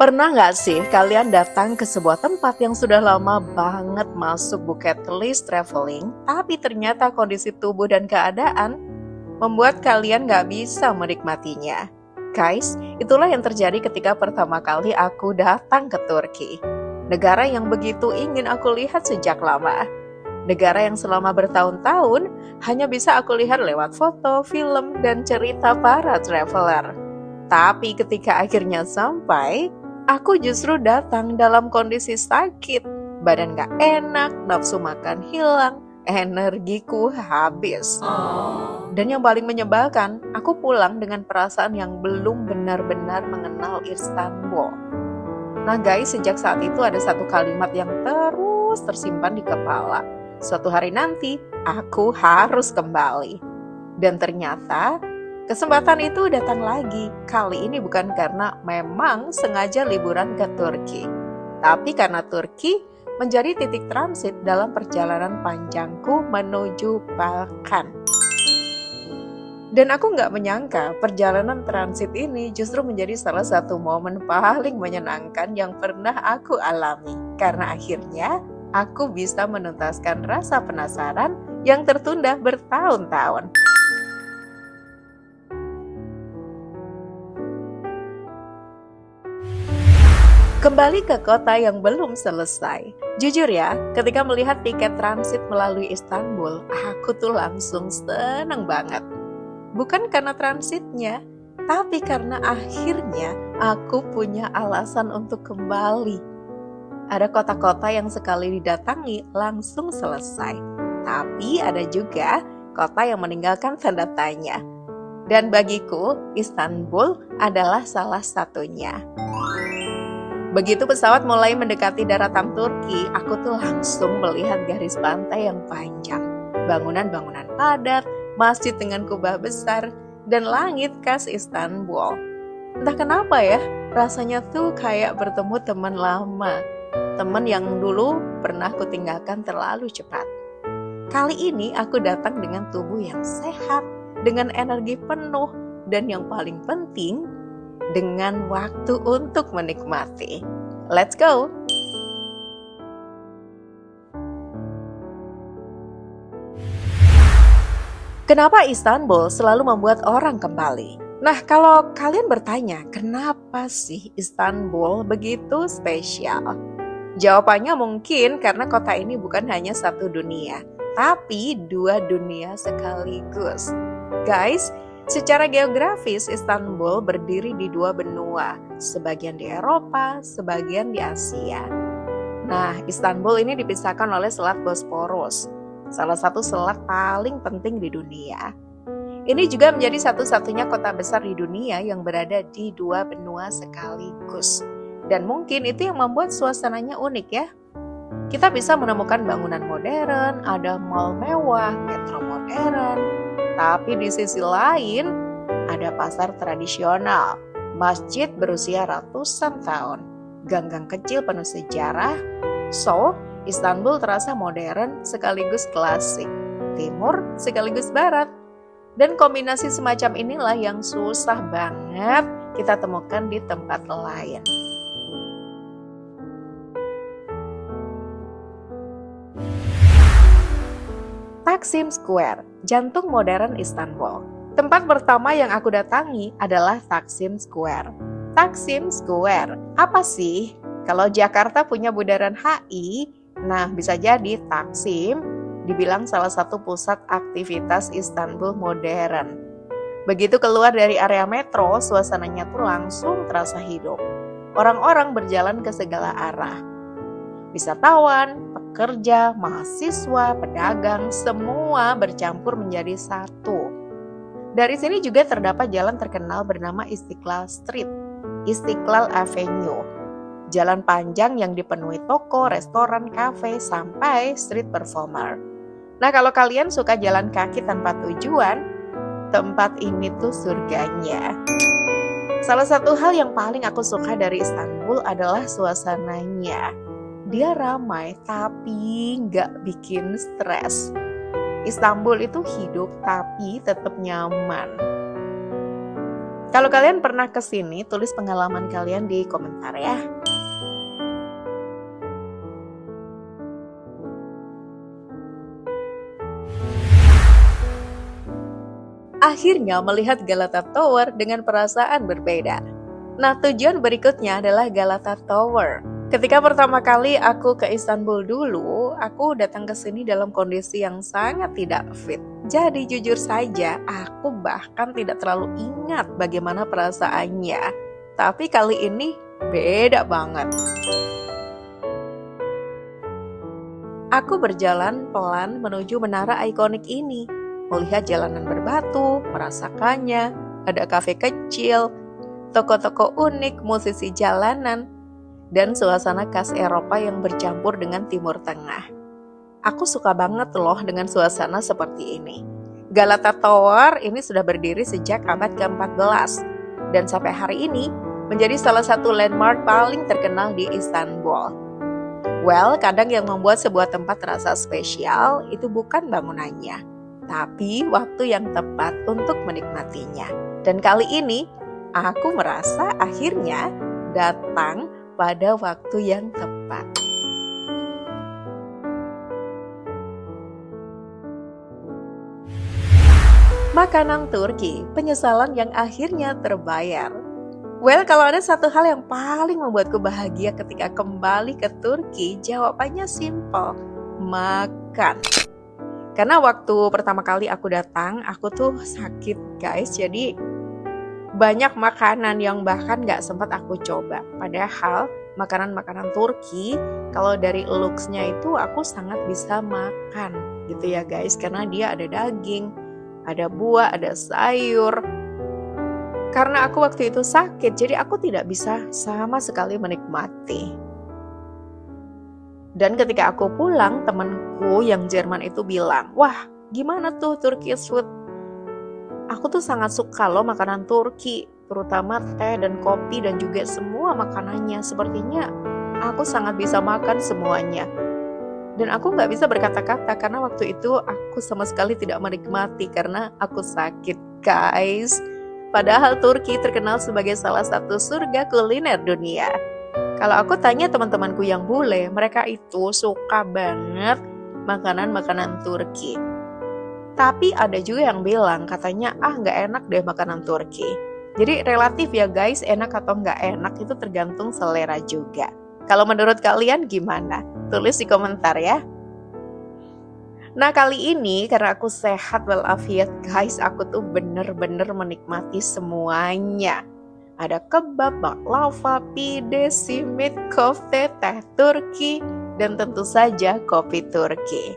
Pernah nggak sih kalian datang ke sebuah tempat yang sudah lama banget masuk bucket list traveling, tapi ternyata kondisi tubuh dan keadaan membuat kalian nggak bisa menikmatinya? Guys, itulah yang terjadi ketika pertama kali aku datang ke Turki. Negara yang begitu ingin aku lihat sejak lama. Negara yang selama bertahun-tahun hanya bisa aku lihat lewat foto, film, dan cerita para traveler. Tapi ketika akhirnya sampai, aku justru datang dalam kondisi sakit. Badan gak enak, nafsu makan hilang, energiku habis. Dan yang paling menyebalkan, aku pulang dengan perasaan yang belum benar-benar mengenal Istanbul. Nah guys, sejak saat itu ada satu kalimat yang terus tersimpan di kepala. Suatu hari nanti, aku harus kembali. Dan ternyata, kesempatan itu datang lagi. Kali ini bukan karena memang sengaja liburan ke Turki, tapi karena Turki menjadi titik transit dalam perjalanan panjangku menuju Balkan. Dan aku nggak menyangka perjalanan transit ini justru menjadi salah satu momen paling menyenangkan yang pernah aku alami. Karena akhirnya aku bisa menuntaskan rasa penasaran yang tertunda bertahun-tahun. Kembali ke kota yang belum selesai. Jujur ya, ketika melihat tiket transit melalui Istanbul, aku tuh langsung seneng banget. Bukan karena transitnya, tapi karena akhirnya aku punya alasan untuk kembali. Ada kota-kota yang sekali didatangi langsung selesai. Tapi ada juga kota yang meninggalkan tanda tanya. Dan bagiku, Istanbul adalah salah satunya. Begitu pesawat mulai mendekati daratan Turki, aku tuh langsung melihat garis pantai yang panjang. Bangunan-bangunan padat, masjid dengan kubah besar, dan langit khas Istanbul. Entah kenapa ya, rasanya tuh kayak bertemu teman lama. Teman yang dulu pernah kutinggalkan terlalu cepat. Kali ini aku datang dengan tubuh yang sehat, dengan energi penuh, dan yang paling penting, dengan waktu untuk menikmati. Let's go! Kenapa Istanbul selalu membuat orang kembali? Nah, kalau kalian bertanya, kenapa sih Istanbul begitu spesial? Jawabannya mungkin karena kota ini bukan hanya satu dunia, tapi dua dunia sekaligus. Guys, secara geografis Istanbul berdiri di dua benua, sebagian di Eropa, sebagian di Asia. Nah, Istanbul ini dipisahkan oleh Selat Bosporus, salah satu selat paling penting di dunia. Ini juga menjadi satu-satunya kota besar di dunia yang berada di dua benua sekaligus. Dan mungkin itu yang membuat suasananya unik ya. Kita bisa menemukan bangunan modern, ada mall mewah, metro modern. Tapi di sisi lain, ada pasar tradisional, masjid berusia ratusan tahun, gang-gang kecil penuh sejarah. So, Istanbul terasa modern sekaligus klasik, timur sekaligus barat. Dan kombinasi semacam inilah yang susah banget kita temukan di tempat lain. Taksim Square, jantung modern Istanbul. Tempat pertama yang aku datangi adalah Taksim Square. Taksim Square, apa sih? Kalau Jakarta punya bundaran HI, nah bisa jadi Taksim dibilang salah satu pusat aktivitas Istanbul modern. Begitu keluar dari area metro, suasananya tuh langsung terasa hidup. Orang-orang berjalan ke segala arah. Wisatawan, pekerja, mahasiswa, pedagang, semua bercampur menjadi satu. Dari sini juga terdapat jalan terkenal bernama Istiqlal Street, Istiqlal Avenue. Jalan panjang yang dipenuhi toko, restoran, kafe, sampai street performer. Nah, kalau kalian suka jalan kaki tanpa tujuan, tempat ini tuh surganya. Salah satu hal yang paling aku suka dari Istanbul adalah suasananya. Dia ramai tapi nggak bikin stres. Istanbul itu hidup tapi tetap nyaman. Kalau kalian pernah ke sini, tulis pengalaman kalian di komentar ya. Akhirnya melihat Galata Tower dengan perasaan berbeda. Nah, tujuan berikutnya adalah Galata Tower. Ketika pertama kali aku ke Istanbul dulu, aku datang ke sini dalam kondisi yang sangat tidak fit. Jadi jujur saja, aku bahkan tidak terlalu ingat bagaimana perasaannya. Tapi kali ini beda banget. Aku berjalan pelan menuju menara ikonik ini. Melihat jalanan berbatu, merasakannya, ada kafe kecil, toko-toko unik, musisi jalanan, dan suasana khas Eropa yang bercampur dengan Timur Tengah. Aku suka banget loh dengan suasana seperti ini. Galata Tower ini sudah berdiri sejak abad ke-14 dan sampai hari ini menjadi salah satu landmark paling terkenal di Istanbul. Well, kadang yang membuat sebuah tempat terasa spesial itu bukan bangunannya, tapi waktu yang tepat untuk menikmatinya. Dan kali ini aku merasa akhirnya datang pada waktu yang tepat. Makanan Turki, penyesalan yang akhirnya terbayar. Well, kalau ada satu hal yang paling membuatku bahagia ketika kembali ke Turki, jawabannya simple, makan. Karena waktu pertama kali aku datang, aku tuh sakit guys, jadi banyak makanan yang bahkan gak sempat aku coba. Padahal makanan-makanan Turki, kalau dari looks-nya itu aku sangat bisa makan gitu ya guys. Karena dia ada daging, ada buah, ada sayur. Karena aku waktu itu sakit, jadi aku tidak bisa sama sekali menikmati. Dan ketika aku pulang, temanku yang Jerman itu bilang, wah gimana tuh Turkish food? Aku tuh sangat suka loh makanan Turki, terutama teh dan kopi dan juga semua makanannya. Sepertinya aku sangat bisa makan semuanya. Dan aku gak bisa berkata-kata karena waktu itu aku sama sekali tidak menikmati karena aku sakit guys. Padahal Turki terkenal sebagai salah satu surga kuliner dunia. Kalau aku tanya teman-temanku yang bule, mereka itu suka banget makanan-makanan Turki. Tapi ada juga yang bilang katanya gak enak deh makanan Turki. Jadi relatif ya guys, enak atau gak enak itu tergantung selera juga. Kalau menurut kalian gimana? Tulis di komentar ya. Nah kali ini karena aku sehat walafiat guys, aku tuh bener-bener menikmati semuanya. Ada kebab, baklava, pide, simit, kofte, teh Turki, dan tentu saja kopi Turki.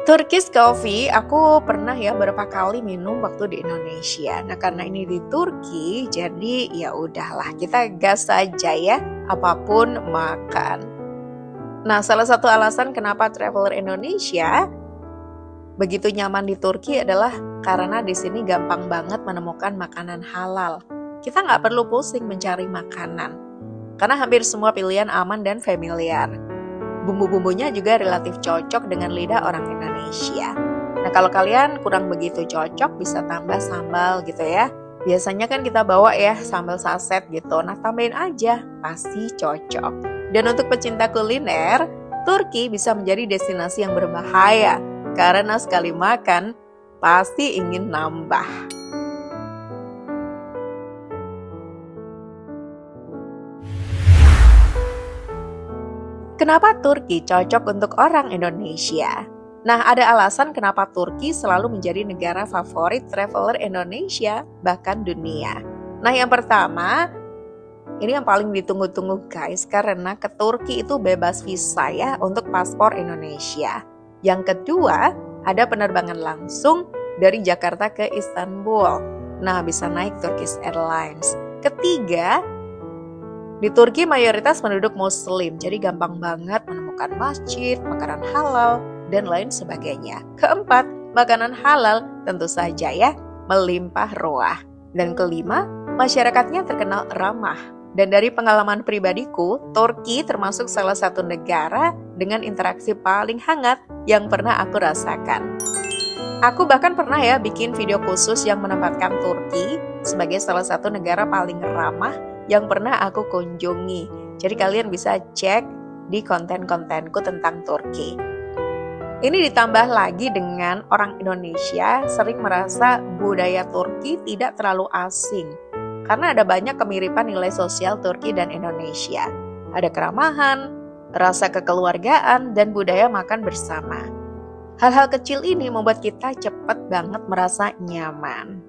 Turkish coffee aku pernah ya beberapa kali minum waktu di Indonesia. Nah karena ini di Turki, jadi ya udahlah kita gas saja ya, apapun makan. Nah salah satu alasan kenapa traveler Indonesia begitu nyaman di Turki adalah karena di sini gampang banget menemukan makanan halal. Kita nggak perlu pusing mencari makanan, karena hampir semua pilihan aman dan familiar. Bumbu-bumbunya juga relatif cocok dengan lidah orang Indonesia. Nah kalau kalian kurang begitu cocok, bisa tambah sambal gitu ya. Biasanya kan kita bawa ya sambal saset gitu, nah tambahin aja, pasti cocok. Dan untuk pecinta kuliner, Turki bisa menjadi destinasi yang berbahaya, karena sekali makan, pasti ingin nambah. Kenapa Turki cocok untuk orang Indonesia? Nah, ada alasan kenapa Turki selalu menjadi negara favorit traveler Indonesia, bahkan dunia. Nah, yang pertama, ini yang paling ditunggu-tunggu guys, karena ke Turki itu bebas visa ya untuk paspor Indonesia. Yang kedua, ada penerbangan langsung dari Jakarta ke Istanbul. Nah, bisa naik Turkish Airlines. Ketiga, di Turki mayoritas penduduk muslim, jadi gampang banget menemukan masjid, makanan halal, dan lain sebagainya. Keempat, makanan halal tentu saja ya, melimpah ruah. Dan kelima, masyarakatnya terkenal ramah. Dan dari pengalaman pribadiku, Turki termasuk salah satu negara dengan interaksi paling hangat yang pernah aku rasakan. Aku bahkan pernah ya bikin video khusus yang menempatkan Turki sebagai salah satu negara paling ramah yang pernah aku kunjungi. Jadi kalian bisa cek di konten-kontenku tentang Turki. Ini ditambah lagi dengan orang Indonesia sering merasa budaya Turki tidak terlalu asing. Karena ada banyak kemiripan nilai sosial Turki dan Indonesia. Ada keramahan, rasa kekeluargaan, dan budaya makan bersama. Hal-hal kecil ini membuat kita cepat banget merasa nyaman.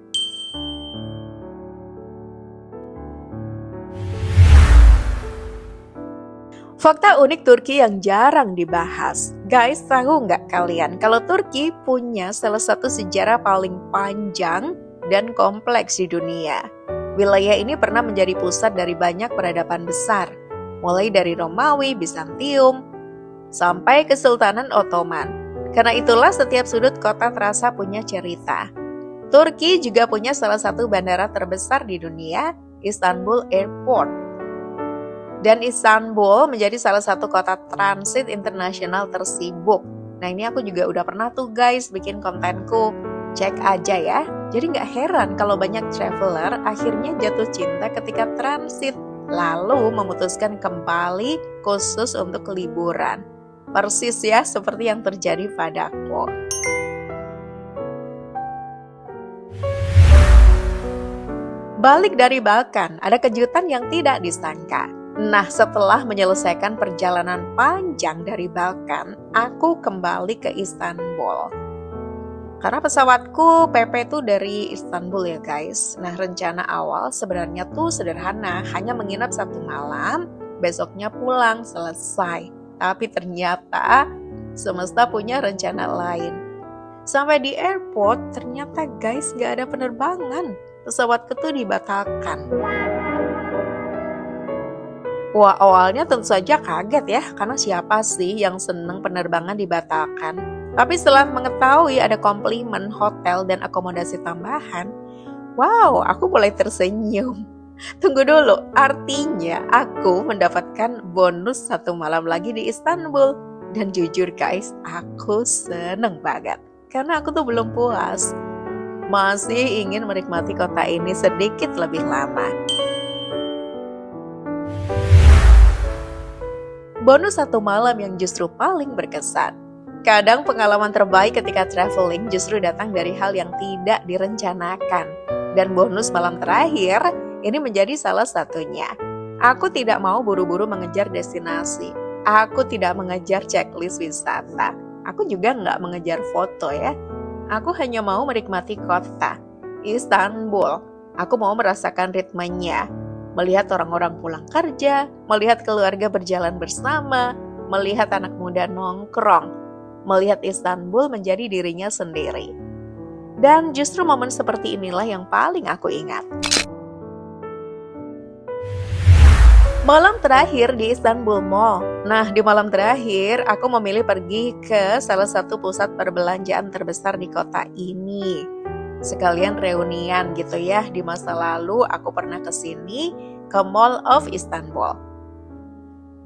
Fakta unik Turki yang jarang dibahas. Guys, tahu nggak kalian kalau Turki punya salah satu sejarah paling panjang dan kompleks di dunia. Wilayah ini pernah menjadi pusat dari banyak peradaban besar, mulai dari Romawi, Bizantium, sampai Kesultanan Ottoman. Karena itulah setiap sudut kota terasa punya cerita. Turki juga punya salah satu bandara terbesar di dunia, Istanbul Airport. Dan Istanbul menjadi salah satu kota transit internasional tersibuk. Nah ini aku juga udah pernah tuh guys bikin kontenku, cek aja ya. Jadi gak heran kalau banyak traveler akhirnya jatuh cinta ketika transit, lalu memutuskan kembali khusus untuk liburan. Persis ya seperti yang terjadi padaku. Balik dari Balkan, ada kejutan yang tidak disangka. Nah, setelah menyelesaikan perjalanan panjang dari Balkan, aku kembali ke Istanbul. Karena pesawatku PP tuh dari Istanbul ya guys. Nah, rencana awal sebenarnya tuh sederhana, hanya menginap 1 malam, besoknya pulang, selesai. Tapi ternyata semesta punya rencana lain. Sampai di airport, ternyata guys gak ada penerbangan. Pesawatku tuh dibatalkan. Wah, awalnya tentu saja kaget ya, karena siapa sih yang seneng penerbangan dibatalkan. Tapi setelah mengetahui ada komplimen, hotel, dan akomodasi tambahan, wow, aku mulai tersenyum. Tunggu dulu, artinya aku mendapatkan bonus 1 malam lagi di Istanbul. Dan jujur guys, aku seneng banget. Karena aku tuh belum puas. Masih ingin menikmati kota ini sedikit lebih lama. Bonus 1 malam yang justru paling berkesan. Kadang pengalaman terbaik ketika traveling justru datang dari hal yang tidak direncanakan. Dan bonus malam terakhir ini menjadi salah satunya. Aku tidak mau buru-buru mengejar destinasi. Aku tidak mengejar checklist wisata. Aku juga nggak mengejar foto ya. Aku hanya mau menikmati kota Istanbul. Aku mau merasakan ritmenya. Melihat orang-orang pulang kerja, melihat keluarga berjalan bersama, melihat anak muda nongkrong, melihat Istanbul menjadi dirinya sendiri. Dan justru momen seperti inilah yang paling aku ingat. Malam terakhir di Istanbul Mall. Nah, di malam terakhir aku memilih pergi ke salah satu pusat perbelanjaan terbesar di kota ini. Sekalian reunian gitu ya. Di masa lalu aku pernah ke sini, ke Mall of Istanbul.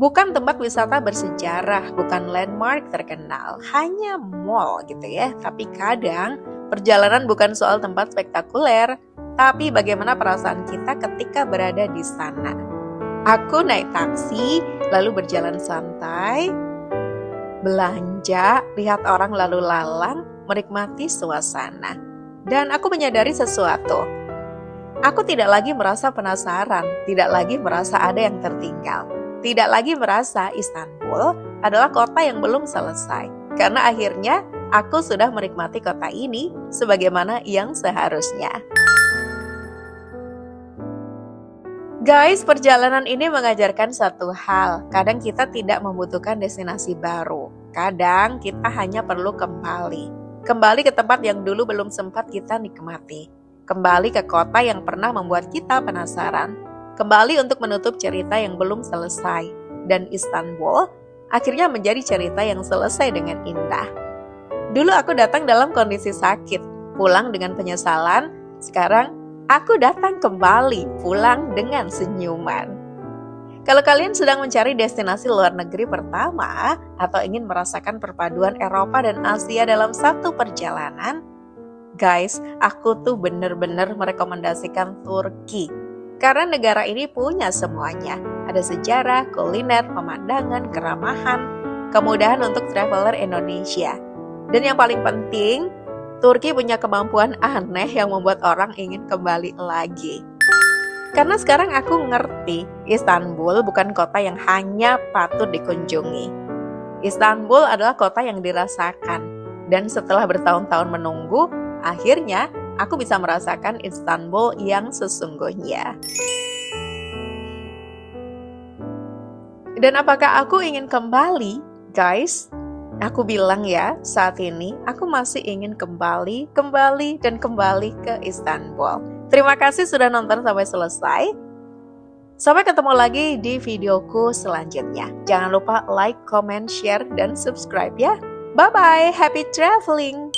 Bukan tempat wisata bersejarah, bukan landmark terkenal, hanya mall gitu ya. Tapi kadang perjalanan bukan soal tempat spektakuler, tapi bagaimana perasaan kita ketika berada di sana. Aku naik taksi, lalu berjalan santai, belanja, lihat orang lalu lalang, menikmati suasana. Dan aku menyadari sesuatu. Aku tidak lagi merasa penasaran, tidak lagi merasa ada yang tertinggal. Tidak lagi merasa Istanbul adalah kota yang belum selesai. Karena akhirnya aku sudah menikmati kota ini sebagaimana yang seharusnya. Guys, perjalanan ini mengajarkan satu hal. Kadang kita tidak membutuhkan destinasi baru. Kadang kita hanya perlu kembali. Kembali ke tempat yang dulu belum sempat kita nikmati. Kembali ke kota yang pernah membuat kita penasaran. Kembali untuk menutup cerita yang belum selesai. Dan Istanbul akhirnya menjadi cerita yang selesai dengan indah. Dulu aku datang dalam kondisi sakit, pulang dengan penyesalan. Sekarang aku datang kembali, pulang dengan senyuman. Kalau kalian sedang mencari destinasi luar negeri pertama atau ingin merasakan perpaduan Eropa dan Asia dalam satu perjalanan, Guys, aku tuh bener-bener merekomendasikan Turki. Karena negara ini punya semuanya. Ada sejarah, kuliner, pemandangan, keramahan, kemudahan untuk traveler Indonesia. Dan yang paling penting, Turki punya kemampuan aneh yang membuat orang ingin kembali lagi. Karena sekarang aku ngerti, Istanbul bukan kota yang hanya patut dikunjungi. Istanbul adalah kota yang dirasakan. Dan setelah bertahun-tahun menunggu, akhirnya aku bisa merasakan Istanbul yang sesungguhnya. Dan apakah aku ingin kembali? Guys, aku bilang ya, saat ini aku masih ingin kembali ke Istanbul. Terima kasih sudah nonton sampai selesai. Sampai ketemu lagi di videoku selanjutnya. Jangan lupa like, comment, share, dan subscribe ya. Bye-bye, happy traveling!